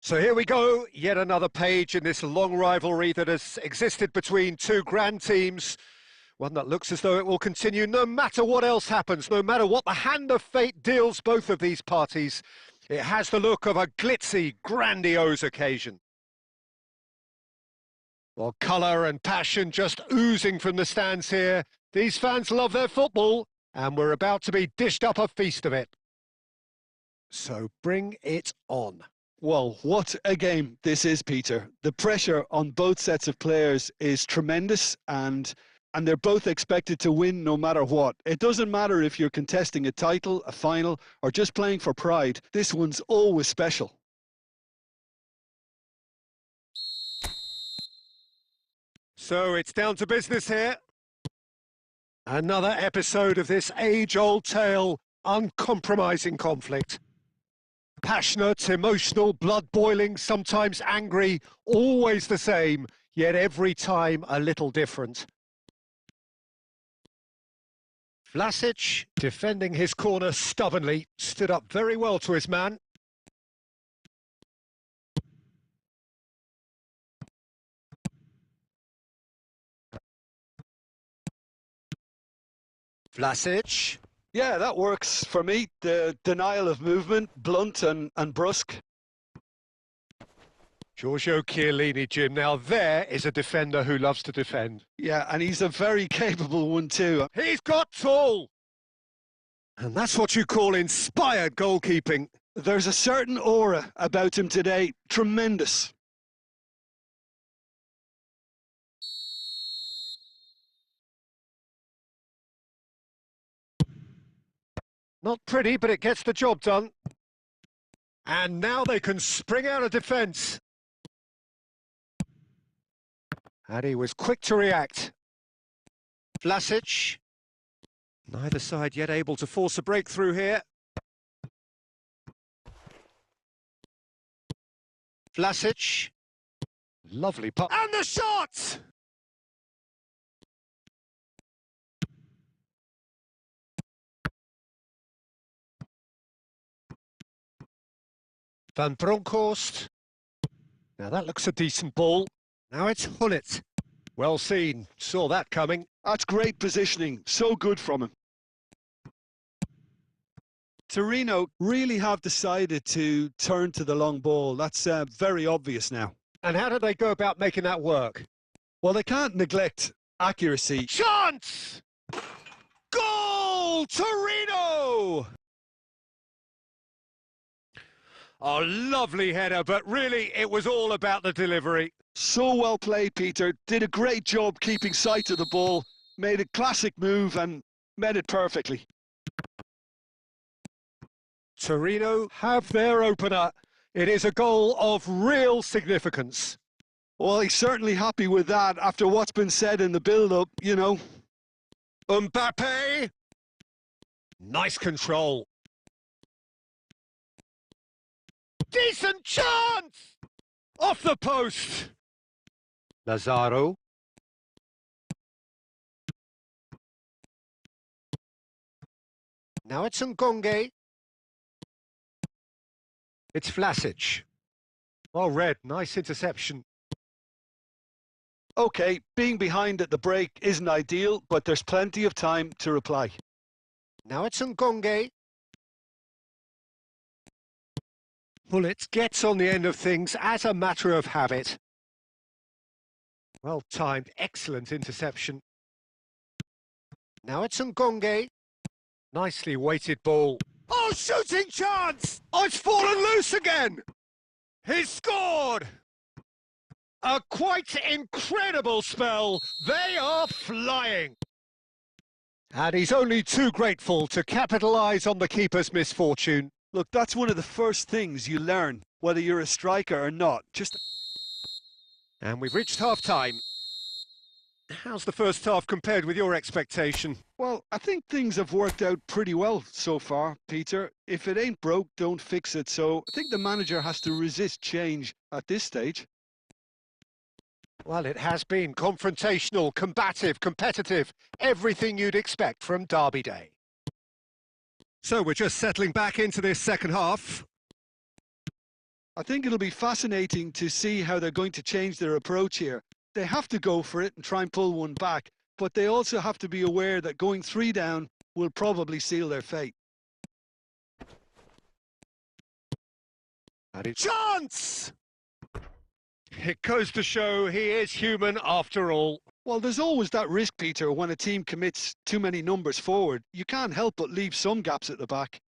So here we go, yet another page in this long rivalry that has existed between two grand teams. One that looks as though it will continue no matter what else happens, no matter what the hand of fate deals both of these parties. It has the look of a glitzy, grandiose occasion. Well, colour and passion just oozing from the stands here. These fans love their football, and we're about to be dished up a feast of it. So bring it on. Well, what a game this is, Peter. The pressure on both sets of players is tremendous, and they're both expected to win no matter what. It doesn't matter if you're contesting a title, a final, or just playing for pride. This one's always special. So it's down to business here. Another episode of this age-old tale, uncompromising conflict. Passionate, emotional, blood-boiling, sometimes angry, always the same, yet every time a little different. Vlasic, defending his corner stubbornly, stood up very well to his man. Vlasic. Yeah, that works for me. The denial of movement, blunt and brusque. Giorgio Chiellini, Jim. Now there is a defender who loves to defend. Yeah, and he's a very capable one too. He's got tall! And that's what you call inspired goalkeeping. There's a certain aura about him today. Tremendous. Not pretty, but it gets the job done. And now they can spring out of defence. And he was quick to react. Vlasic. Neither side yet able to force a breakthrough here. Vlasic. Lovely puck. And the shot! Van Bronckhorst. Now that looks a decent ball. Now it's Hullet. Well seen. Saw that coming. That's great positioning. So good from him. Torino really have decided to turn to the long ball. That's very obvious now. And how do they go about making that work? Well, they can't neglect accuracy. Chance! Goal! Torino! Oh, lovely header, but really it was all about the delivery. So well played, Peter. Did a great job keeping sight of the ball. Made a classic move and met it perfectly. Torino have their opener. It is a goal of real significance. Well, he's certainly happy with that after what's been said in the build-up, you know. Mbappe. Nice control. Decent chance! Off the post. Lazaro. Now it's Ngonge. It's Vlasic. Well read, nice interception. OK, being behind at the break isn't ideal, but there's plenty of time to reply. Now it's Ngonge. Hullet gets on the end of things as a matter of habit. Well timed, excellent interception. Now it's Ngonge. Nicely weighted ball. Oh, shooting chance! Oh, it's fallen loose again! He's scored! A quite incredible spell. They are flying. And he's only too grateful to capitalise on the keeper's misfortune. Look, that's one of the first things you learn, whether you're a striker or not. And we've reached half-time. How's the first half compared with your expectation? Well, I think things have worked out pretty well so far, Peter. If it ain't broke, don't fix it. So I think the manager has to resist change at this stage. Well, it has been confrontational, combative, competitive. Everything you'd expect from Derby Day. So we're just settling back into this second half. I think it'll be fascinating to see how they're going to change their approach here. They have to go for it and try and pull one back, but they also have to be aware that going 3 down will probably seal their fate. And it's chance! It goes to show he is human after all. Well, there's always that risk, Peter, when a team commits too many numbers forward. You can't help but leave some gaps at the back.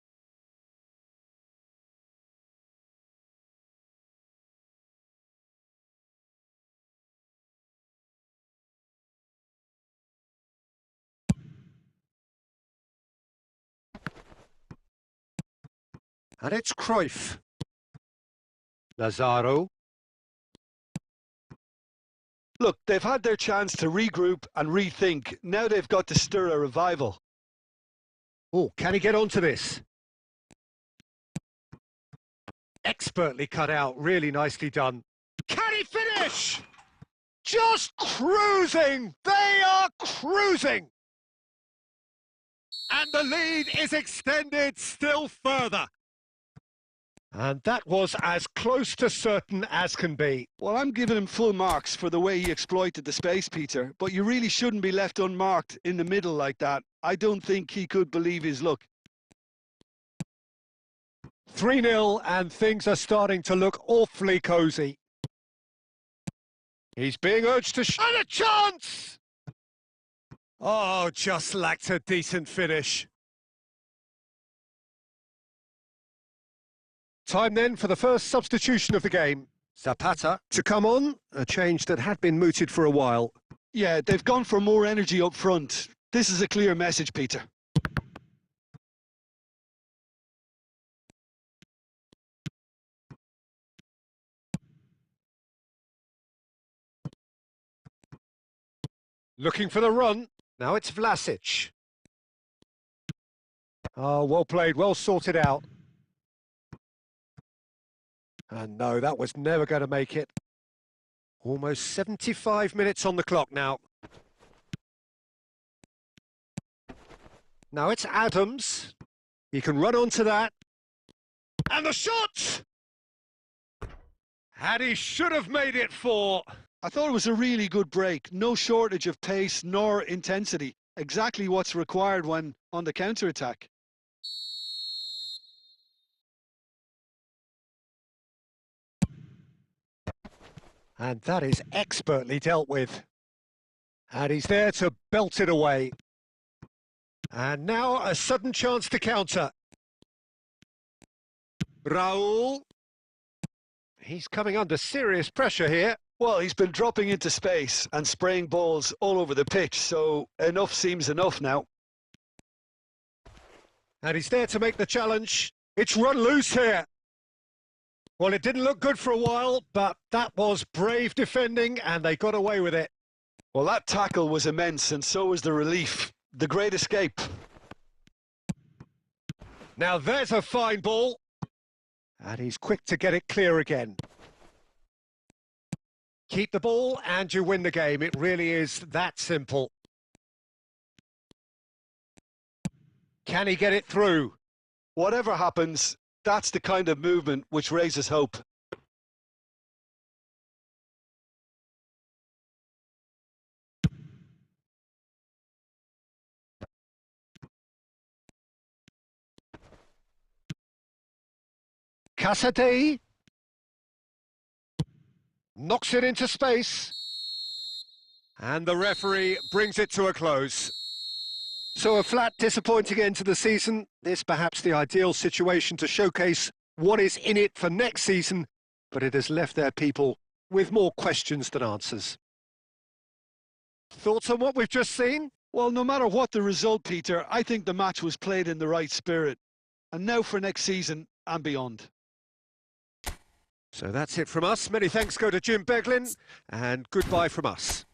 And it's Cruyff. Lazaro. Look, they've had their chance to regroup and rethink. Now they've got to stir a revival. Oh, can he get onto this? Expertly cut out, really nicely done. Can he finish? Just cruising! They are cruising! And the lead is extended still further. And that was as close to certain as can be. Well, I'm giving him full marks for the way he exploited the space, Peter, but you really shouldn't be left unmarked in the middle like that. I don't think he could believe his luck. 3-0 and things are starting to look awfully cosy. He's being urged to and a chance! Oh, just lacked a decent finish. Time then for the first substitution of the game. Zapata to come on, a change that had been mooted for a while. Yeah, they've gone for more energy up front. This is a clear message, Peter. Looking for the run. Now it's Vlasic. Oh, well played, well sorted out. And no, that was never going to make it. Almost 75 minutes on the clock now. Now it's Adams. He can run onto that. And the shot! And he should have made it 4. I thought it was a really good break. No shortage of pace nor intensity. Exactly what's required when on the counter-attack. And that is expertly dealt with. And he's there to belt it away. And now a sudden chance to counter. Raul. He's coming under serious pressure here. Well, he's been dropping into space and spraying balls all over the pitch, so enough seems enough now. And he's there to make the challenge. It's run loose here. Well, it didn't look good for a while, but that was brave defending, and they got away with it. Well, that tackle was immense, and so was the relief. The great escape. Now there's a fine ball. And he's quick to get it clear again. Keep the ball and you win the game. It really is that simple. Can he get it through? Whatever happens, that's the kind of movement which raises hope. Casadei knocks it into space. And the referee brings it to a close. So a flat, disappointing end to the season. This perhaps the ideal situation to showcase what is in it for next season, but it has left their people with more questions than answers. Thoughts on what we've just seen? Well, no matter what the result, Peter, I think the match was played in the right spirit. And now for next season and beyond. So that's it from us. Many thanks go to Jim Beglin, and goodbye from us.